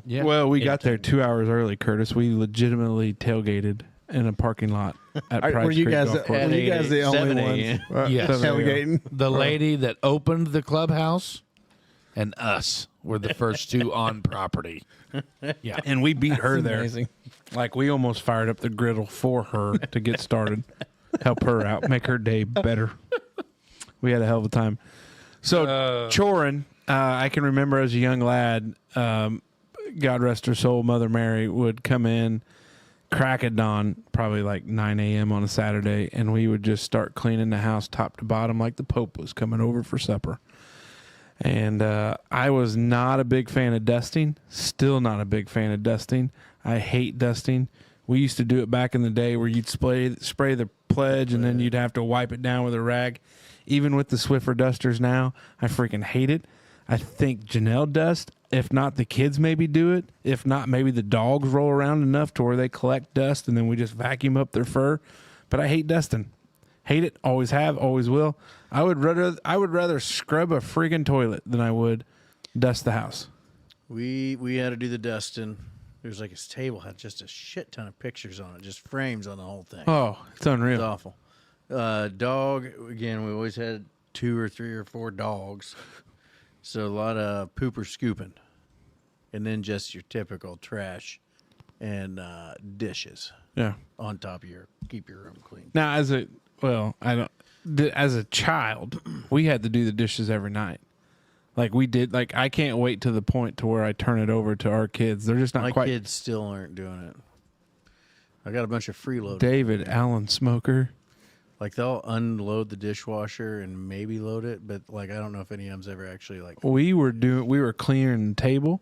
Yeah. Well, we got there 2 hours early, Curtis. We legitimately tailgated in a parking lot at Price Were you Creek guys? Golf Were Course. you guys the only 7 ones a.m. Yes. tailgating? The lady that opened the clubhouse and us were the first two on property. Yeah. And we beat her there. Amazing. Like, we almost fired up the griddle for her to get started. Help her out. Make her day better. We had a hell of a time. So, Chorin, I can remember as a young lad, God rest her soul, Mother Mary would come in, crack at dawn, probably like 9 a.m. on a Saturday, and we would just start cleaning the house top to bottom like the Pope was coming over for supper. And I was not a big fan of dusting, still not a big fan of dusting. I hate dusting. We used to do it back in the day where you'd spray the pledge and then you'd have to wipe it down with a rag. Even with the Swiffer dusters now, I freaking hate it. I think Janelle dust. If not, the kids maybe do it. If not, maybe the dogs roll around enough to where they collect dust and then we just vacuum up their fur. But I hate dusting. Hate it. Always have. Always will. I would rather scrub a friggin' toilet than I would dust the house. We had to do the dusting. There was like his table had just a shit ton of pictures on it, just frames on the whole thing. Oh, it's It's unreal. awful. Dog, again, we always had 2 or 3 or 4 dogs. So a lot of pooper scooping. And then just your typical trash and dishes Yeah. on top of keep your room clean. Now, as a child, we had to do the dishes every night. Like we did. Like I can't wait to the point to where I turn it over to our kids. They're just not My quite. kids still aren't doing it. I got a bunch of freeloaders. David Allen Smoker. Like they'll unload the dishwasher and maybe load it, but like I don't know if any of them's ever actually like. We were clearing the table.